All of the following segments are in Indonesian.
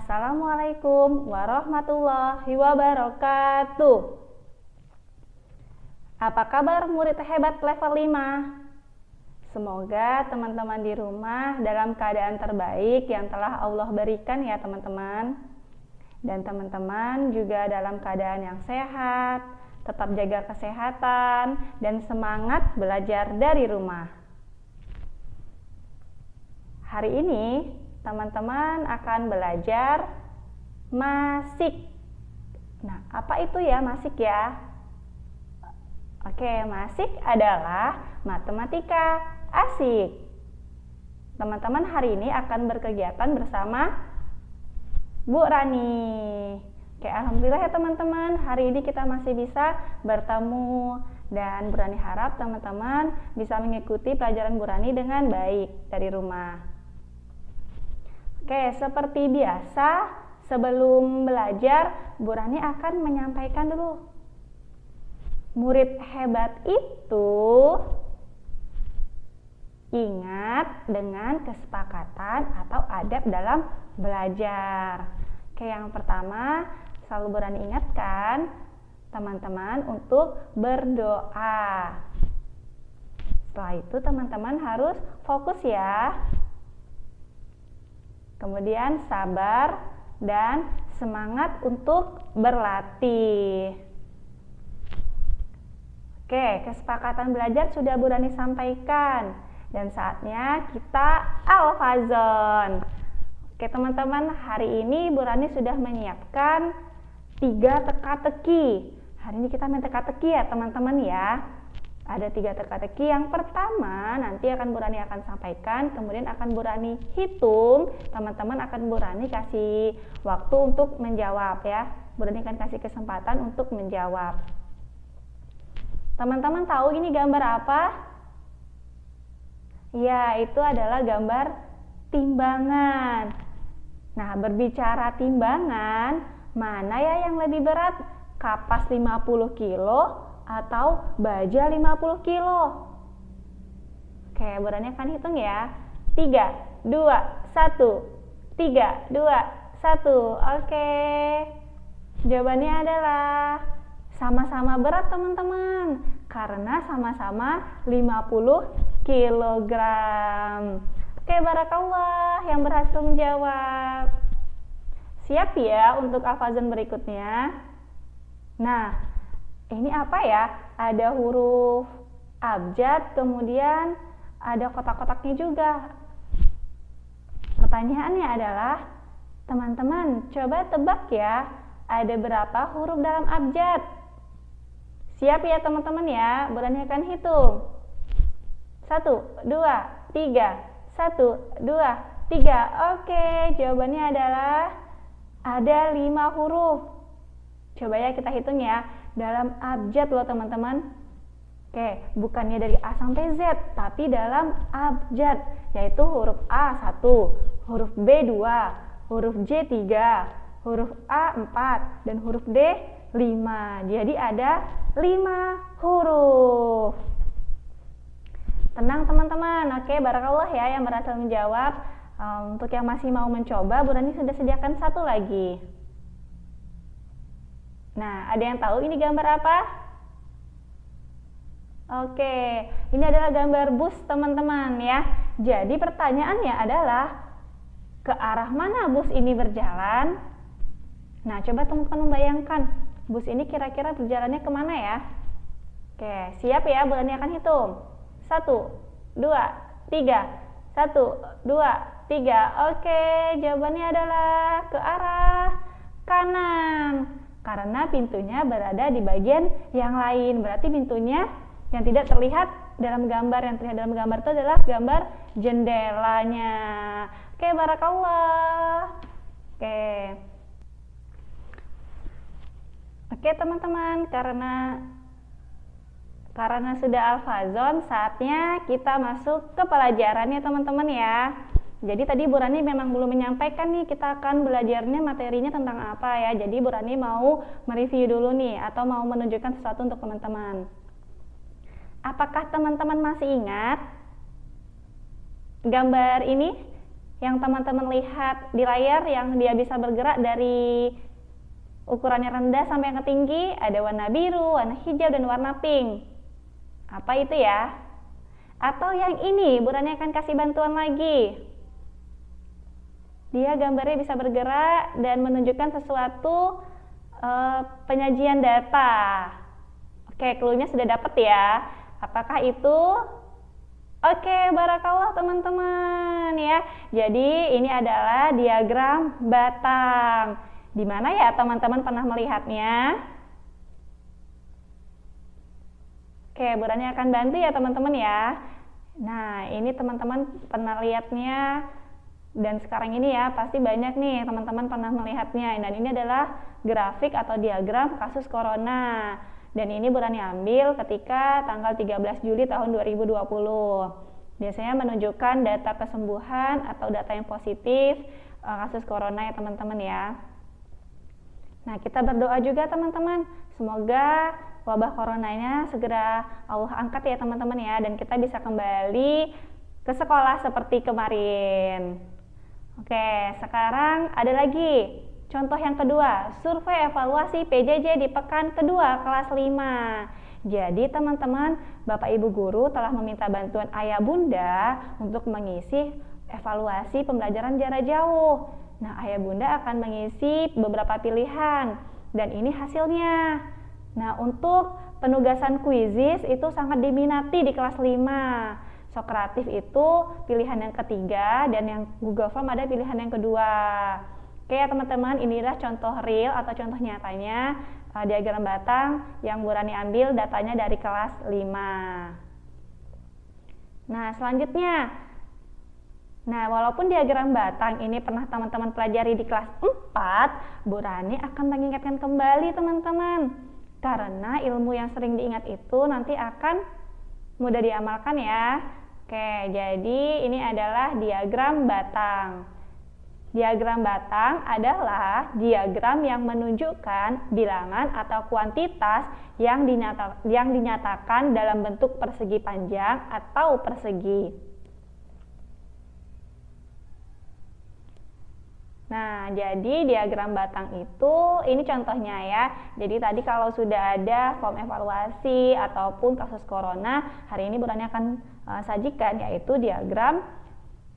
Assalamualaikum warahmatullahi wabarakatuh. Apa kabar murid hebat level 5? Semoga teman-teman di rumah dalam keadaan terbaik yang telah Allah berikan ya teman-teman. Dan teman-teman juga dalam keadaan yang sehat, tetap jaga kesehatan, dan semangat belajar dari rumah. Hari ini teman-teman akan belajar masik. Nah, apa itu ya masik ya? Oke, masik adalah matematika asik. Teman-teman hari ini akan berkegiatan bersama Bu Rani. Oke, alhamdulillah ya teman-teman, hari ini kita masih bisa bertemu dan Bu Rani harap teman-teman bisa mengikuti pelajaran Bu Rani dengan baik dari rumah. Oke, seperti biasa sebelum belajar Bu Rani akan menyampaikan dulu. Murid hebat itu ingat dengan kesepakatan atau adab dalam belajar. Oke, yang pertama selalu Bu Rani ingatkan teman-teman untuk berdoa. Setelah itu teman-teman harus fokus ya. Kemudian sabar dan semangat untuk berlatih. Oke, kesepakatan belajar sudah Bu Rani sampaikan dan saatnya kita al-fazon. Oke teman-teman, hari ini Bu Rani sudah menyiapkan 3 teka-teki. Hari ini kita main teka-teki ya teman-teman ya. Ada 3 teka-teki. Yang pertama nanti akan Bu Rani akan sampaikan, kemudian akan Bu Rani hitung. Teman-teman akan Bu Rani kasih waktu untuk menjawab ya. Bu Rani akan kasih kesempatan untuk menjawab. Teman-teman tahu ini gambar apa? Ya, itu adalah gambar timbangan. Nah, berbicara timbangan, mana ya yang lebih berat? Kapas 50 kilo atau baja 50 kilo? Oke, Bu Rani akan hitung ya. 3, 2, 1. 3, 2, 1. Oke. Jawabannya adalah sama-sama berat teman-teman, karena sama-sama 50 kg. Oke, barakallah yang berhasil menjawab. Siap ya untuk al-fazon berikutnya. Nah, ini apa ya? Ada huruf abjad, kemudian ada kotak-kotaknya juga. Pertanyaannya adalah, teman-teman coba tebak ya, ada berapa huruf dalam abjad? Siap ya teman-teman ya, Bu Rani akan hitung. 1, 2, 3. 1, 2, 3. Oke, jawabannya adalah ada 5 huruf. Coba ya kita hitung ya, dalam abjad loh teman-teman. Oke, bukannya dari A sampai Z, tapi dalam abjad, yaitu huruf A 1, huruf B 2, huruf J 3, huruf A 4, dan huruf D 5. Jadi ada 5 huruf. Tenang teman-teman. Oke, barakallah ya yang berhasil menjawab. Untuk yang masih mau mencoba, Bu Rani sudah sediakan 1 lagi. Nah, ada yang tahu ini gambar apa? Oke, ini adalah gambar bus teman-teman ya. Jadi pertanyaannya adalah, ke arah mana bus ini berjalan? Nah, coba teman-teman membayangkan, bus ini kira-kira berjalannya kemana ya? Oke, siap ya, Bu Rani akan hitung. 1, 2, 3. 1, 2, 3. Oke, jawabannya adalah ke arah kanan. Karena pintunya berada di bagian yang lain. Berarti pintunya yang tidak terlihat dalam gambar. Yang terlihat dalam gambar itu adalah gambar jendelanya. Oke, barakallah. Oke teman-teman, karena sudah al-fazon, saatnya kita masuk ke pelajarannya teman-teman ya. Jadi tadi Bu Rani memang belum menyampaikan nih, kita akan belajarnya materinya tentang apa ya. Jadi Bu Rani mau mereview dulu nih, atau mau menunjukkan sesuatu untuk teman-teman. Apakah teman-teman masih ingat gambar ini? yang teman-teman lihat di layar yang dia bisa bergerak dari ukurannya rendah sampai yang tinggi, ada warna biru, warna hijau, dan warna pink. Apa itu ya? Atau yang ini, Bu Rani akan kasih bantuan lagi. Dia gambarnya bisa bergerak dan menunjukkan sesuatu penyajian data. Oke, clue-nya sudah dapat ya. Apakah itu? Oke, barakallah teman-teman ya. Jadi ini adalah diagram batang. Di mana ya teman-teman pernah melihatnya? Oke, Bu Rani akan bantu ya teman-teman ya. Nah, ini teman-teman pernah lihatnya dan sekarang ini ya pasti banyak nih teman-teman pernah melihatnya. Dan ini adalah grafik atau diagram kasus corona. Dan ini Bu Rani ambil ketika tanggal 13 Juli tahun 2020. Biasanya menunjukkan data kesembuhan atau data yang positif kasus corona ya teman-teman ya. Nah, kita berdoa juga teman-teman. Semoga wabah coronanya segera Allah angkat ya teman-teman ya. Dan kita bisa kembali ke sekolah seperti kemarin. Oke, sekarang ada lagi. Contoh yang kedua, survei evaluasi PJJ di pekan kedua kelas 5. Jadi teman-teman, Bapak Ibu Guru telah meminta bantuan Ayah Bunda untuk mengisi evaluasi pembelajaran jarak jauh. Nah, Ayah Bunda akan mengisi beberapa pilihan dan ini hasilnya. Nah, untuk penugasan kuisis itu sangat diminati di kelas 5. Sokratif itu pilihan yang ketiga dan yang Google Form ada pilihan yang kedua. Oke ya teman-teman, inilah contoh real atau contoh nyatanya diagram batang yang Bu Rani ambil datanya dari kelas 5. Nah, selanjutnya. Nah, walaupun diagram batang ini pernah teman-teman pelajari di kelas 4, Bu Rani akan mengingatkan kembali teman-teman. Karena ilmu yang sering diingat itu nanti akan mudah diamalkan ya. Oke, jadi ini adalah diagram batang. Diagram batang adalah diagram yang menunjukkan bilangan atau kuantitas yang dinyatakan dalam bentuk persegi panjang atau persegi. Nah, jadi diagram batang itu ini contohnya ya. Jadi tadi kalau sudah ada form evaluasi ataupun kasus corona, hari ini Bu Rani akan sajikan yaitu diagram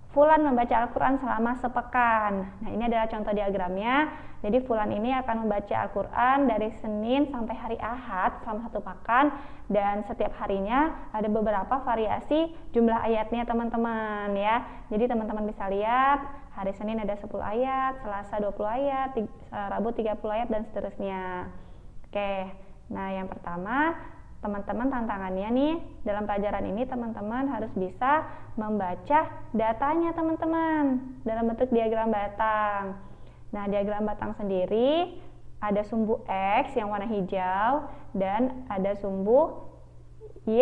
Fulan membaca Al-Quran selama sepekan. Nah, ini adalah contoh diagramnya. Jadi Fulan ini akan membaca Al-Quran dari Senin sampai hari Ahad selama 1 pekan. Dan setiap harinya ada beberapa variasi jumlah ayatnya teman-teman ya. Jadi teman-teman bisa lihat hari Senin ada 10 ayat, Selasa 20 ayat, Rabu 30 ayat dan seterusnya. Oke, nah yang pertama teman-teman tantangannya nih dalam pelajaran ini teman-teman harus bisa membaca datanya teman-teman dalam bentuk diagram batang. Nah, diagram batang sendiri ada sumbu X yang warna hijau dan ada sumbu Y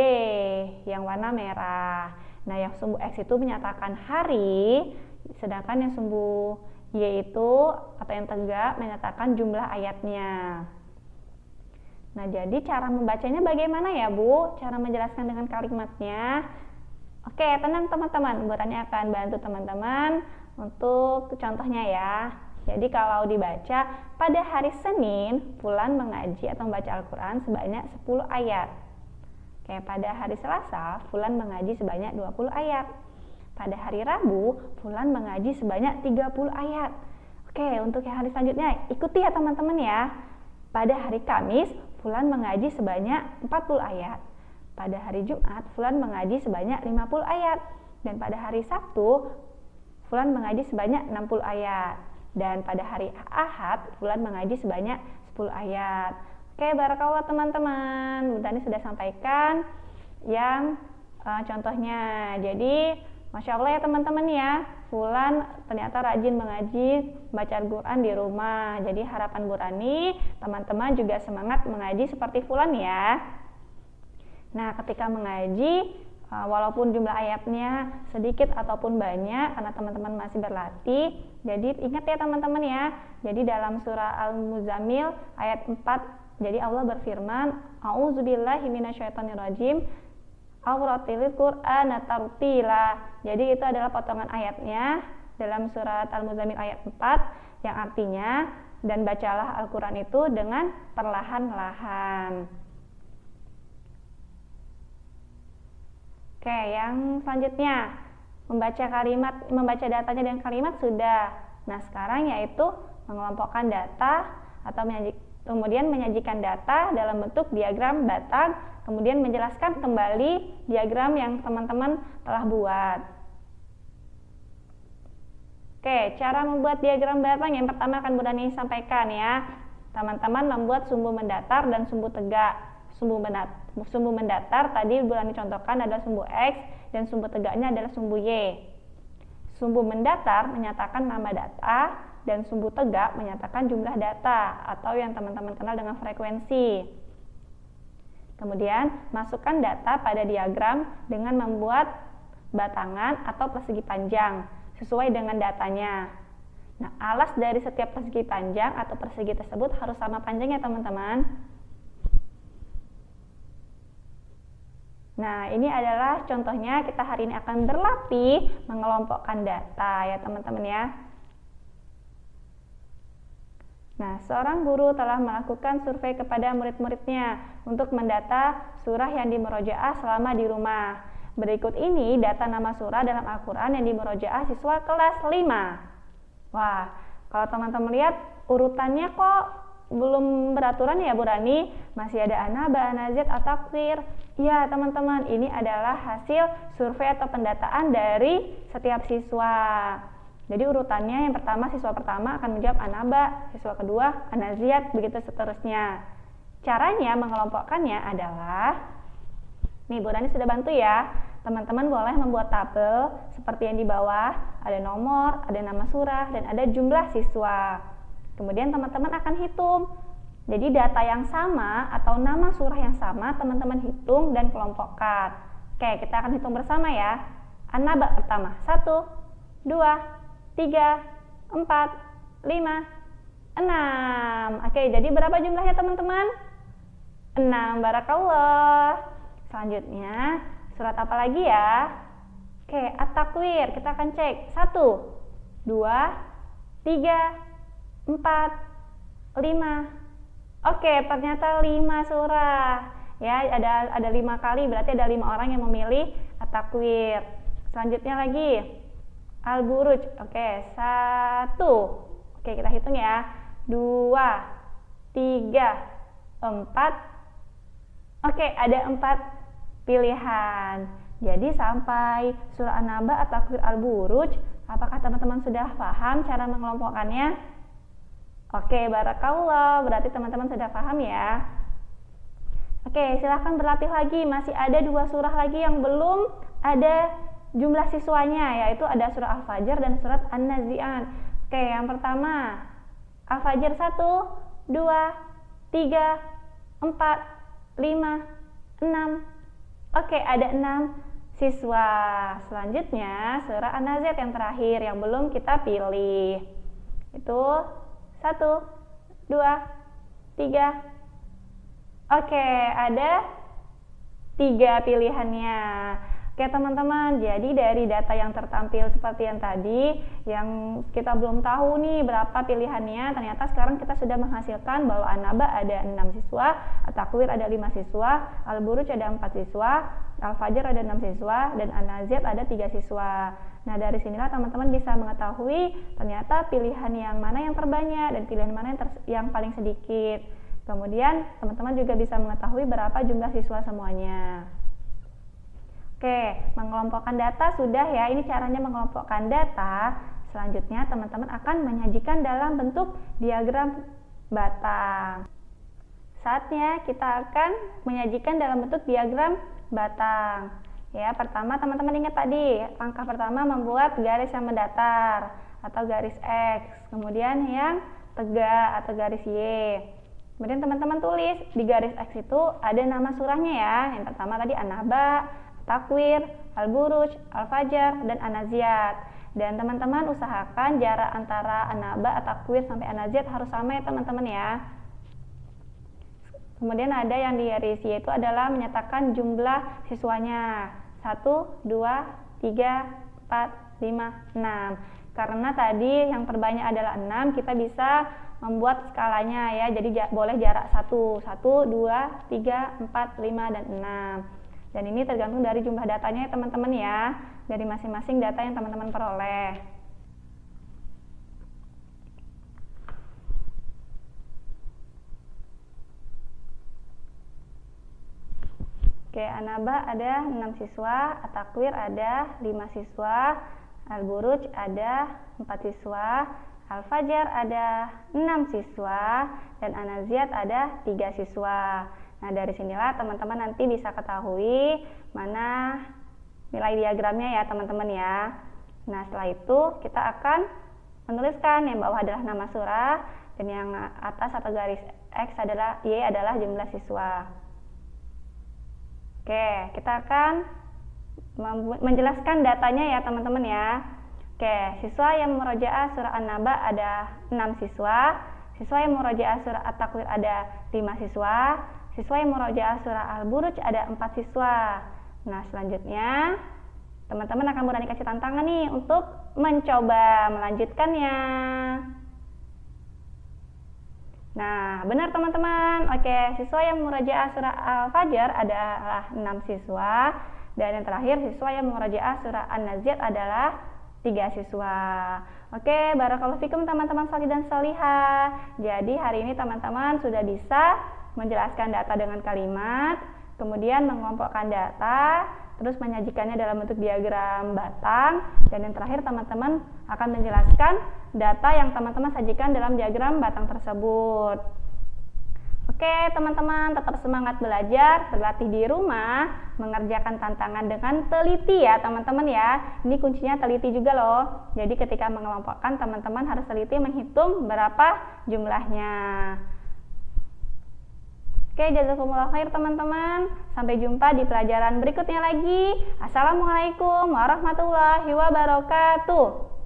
yang warna merah. Nah, yang sumbu X itu menyatakan hari, sedangkan yang sumbu Y itu atau yang tegak menyatakan jumlah ayatnya. Nah, jadi cara membacanya bagaimana ya Bu? Cara menjelaskan dengan kalimatnya. Oke, tenang teman-teman. Bu Rani akan bantu teman-teman untuk contohnya ya. Jadi kalau dibaca pada hari Senin, Fulan mengaji atau membaca Al-Quran sebanyak 10 ayat. Oke, pada hari Selasa, Fulan mengaji sebanyak 20 ayat. Pada hari Rabu, Fulan mengaji sebanyak 30 ayat. Oke, untuk yang hari selanjutnya, ikuti ya teman-teman ya. Pada hari Kamis, Fulan mengaji sebanyak 40 ayat. Pada hari Jumat, Fulan mengaji sebanyak 50 ayat. Dan pada hari Sabtu, Fulan mengaji sebanyak 60 ayat. Dan pada hari Ahad, Fulan mengaji sebanyak 10 ayat. Oke, barakallah teman-teman. Bu Rani sudah sampaikan yang contohnya. Jadi, Masya Allah ya teman-teman ya. Fulan ternyata rajin mengaji, baca Al-Quran di rumah. Jadi harapan Bu Rani, teman-teman juga semangat mengaji seperti Fulan ya. Nah, ketika mengaji, walaupun jumlah ayatnya sedikit ataupun banyak, karena teman-teman masih berlatih, jadi ingat ya teman-teman ya. Jadi dalam surah Al-Muzammil ayat 4, jadi Allah berfirman, A'udzubillahi minasyaitonirrajim, Awratilil Qur'ana tartila. Jadi itu adalah potongan ayatnya dalam surat Al-Muzammil ayat 4 yang artinya dan bacalah Al-Quran itu dengan perlahan-lahan. Oke, yang selanjutnya membaca datanya dan kalimat sudah. Nah, sekarang yaitu mengelompokkan data atau kemudian menyajikan data dalam bentuk diagram batang, kemudian menjelaskan kembali diagram yang teman-teman telah buat. Oke, cara membuat diagram batang yang pertama akan Bu Rani sampaikan ya. Teman-teman membuat sumbu mendatar dan sumbu tegak. Sumbu mendatar tadi Bu Rani contohkan adalah sumbu X dan sumbu tegaknya adalah sumbu Y. Sumbu mendatar menyatakan nama data dan sumbu tegak menyatakan jumlah data atau yang teman-teman kenal dengan frekuensi. Kemudian masukkan data pada diagram dengan membuat batangan atau persegi panjang sesuai dengan datanya. Nah, alas dari setiap persegi panjang atau persegi tersebut harus sama panjangnya teman-teman. Nah, ini adalah contohnya kita hari ini akan berlatih mengelompokkan data ya teman-teman ya. Nah, seorang guru telah melakukan survei kepada murid-muridnya untuk mendata surah yang dimurojaah selama di rumah. Berikut ini data nama surah dalam Al-Quran yang dimurojaah siswa kelas 5. Wah, kalau teman-teman lihat urutannya kok belum beraturan ya Bu Rani, masih ada An-Naba, An-Naziat, At-Takwir. Ya teman-teman, ini adalah hasil survei atau pendataan dari setiap siswa. Jadi urutannya yang pertama, siswa pertama akan menjawab An-Naba, siswa kedua An-Naziat, begitu seterusnya. Caranya mengelompokkannya adalah, nih Bu Rani sudah bantu ya, teman-teman boleh membuat tabel seperti yang di bawah, ada nomor, ada nama surah, dan ada jumlah siswa. Kemudian teman-teman akan hitung. Jadi data yang sama atau nama surah yang sama teman-teman hitung dan kelompokkan. Oke, kita akan hitung bersama ya. An-Naba pertama, 1, 2, 3, 4, 5, 6. Oke, jadi berapa jumlahnya teman-teman? 6, barakallah. Selanjutnya, surat apa lagi ya? Oke, At-Takwir, kita akan cek. 1, 2, 3, 4, 5. Oke, ternyata 5 surah. Ya, ada 5 kali, berarti ada 5 orang yang memilih At-Takwir. Selanjutnya lagi Al-Buruj. Oke, 1. Oke, kita hitung ya. 2, 3, 4. Oke, ada 4 pilihan. Jadi sampai surah An-Naba, At-Takwir, Al-Buruj, apakah teman-teman sudah paham cara mengelompokkannya? Oke, barakallah, berarti teman-teman sudah paham ya. Oke, silahkan berlatih lagi. Masih ada 2 surah lagi yang belum ada jumlah siswanya, yaitu ada surah Al-Fajr dan surat An-Nazi'at. Oke, yang pertama Al-Fajr 1, 2, 3, 4, 5, 6. Oke, ada 6 siswa. Selanjutnya surah An-Nazi'at yang terakhir yang belum kita pilih. Itu 1, 2, 3. Oke, ada 3 pilihannya. Oke teman-teman, jadi dari data yang tertampil seperti yang tadi, yang kita belum tahu nih berapa pilihannya, ternyata sekarang kita sudah menghasilkan bahwa An-Naba ada 6 siswa, At-Takwir ada 5 siswa, Al-Buruj ada 4 siswa, Al-Fajr ada 6 siswa, dan An-Nazi'at ada 3 siswa. Nah, dari sinilah teman-teman bisa mengetahui ternyata pilihan yang mana yang terbanyak dan pilihan mana yang paling sedikit. Kemudian teman-teman juga bisa mengetahui berapa jumlah siswa semuanya. Oke, mengelompokkan data sudah ya. Ini caranya mengelompokkan data. Selanjutnya teman-teman akan menyajikan dalam bentuk diagram batang. Saatnya kita akan menyajikan dalam bentuk diagram batang. Ya, pertama teman-teman ingat tadi, langkah pertama membuat garis yang mendatar atau garis X, kemudian yang tegak atau garis Y. Kemudian teman-teman tulis di garis X itu ada nama surahnya ya. Yang pertama tadi An-Naba, Takwir, Al-Buruj, Al-Fajr, dan An-Nazi'at. Dan teman-teman usahakan jarak antara An-Naba, Takwir sampai An-Nazi'at harus sama ya teman-teman ya. Kemudian ada yang di garis Y itu adalah menyatakan jumlah siswanya. 1, 2, 3, 4, 5, 6. Karena tadi yang terbanyak adalah 6, kita bisa membuat skalanya ya. Jadi boleh jarak 1, 2, 3, 4, 5, dan 6. Dan ini tergantung dari jumlah datanya ya teman-teman ya, dari masing-masing data yang teman-teman peroleh. Oke, An-Naba ada 6 siswa, At-Takwir ada 5 siswa, Al-Buruj ada 4 siswa, Al-Fajar ada 6 siswa, dan An-Naziat ada 3 siswa. Nah, dari sinilah teman-teman nanti bisa ketahui mana nilai diagramnya ya teman-teman ya. Nah, setelah itu kita akan menuliskan yang bawah adalah nama surah, dan yang atas atau garis X adalah Y adalah jumlah siswa. Oke, kita akan menjelaskan datanya ya teman-teman ya. Oke, siswa yang murojaah surah An-Naba ada 6 siswa, siswa yang murojaah surah At-Takwir ada 5 siswa, siswa yang murojaah surah Al-Buruj ada 4 siswa. Nah, selanjutnya teman-teman akan Burani kasih tantangan nih untuk mencoba melanjutkannya. Nah, benar teman-teman. Oke, siswa yang murojaah surah Al-Fajar adalah 6 siswa, dan yang terakhir siswa yang murojaah surah An-Naziat adalah 3 siswa. Oke, barakallahu fikum teman-teman salih dan salihah. Jadi hari ini teman-teman sudah bisa menjelaskan data dengan kalimat, kemudian mengelompokkan data, terus menyajikannya dalam bentuk diagram batang, dan yang terakhir teman-teman akan menjelaskan data yang teman-teman sajikan dalam diagram batang tersebut. Oke teman-teman, tetap semangat belajar, berlatih di rumah, mengerjakan tantangan dengan teliti ya teman-teman ya. Ini kuncinya teliti juga loh. Jadi ketika mengelompokkan teman-teman harus teliti menghitung berapa jumlahnya. Oke, jazakumullah khair teman-teman. Sampai jumpa di pelajaran berikutnya lagi. Assalamualaikum warahmatullahi wabarakatuh.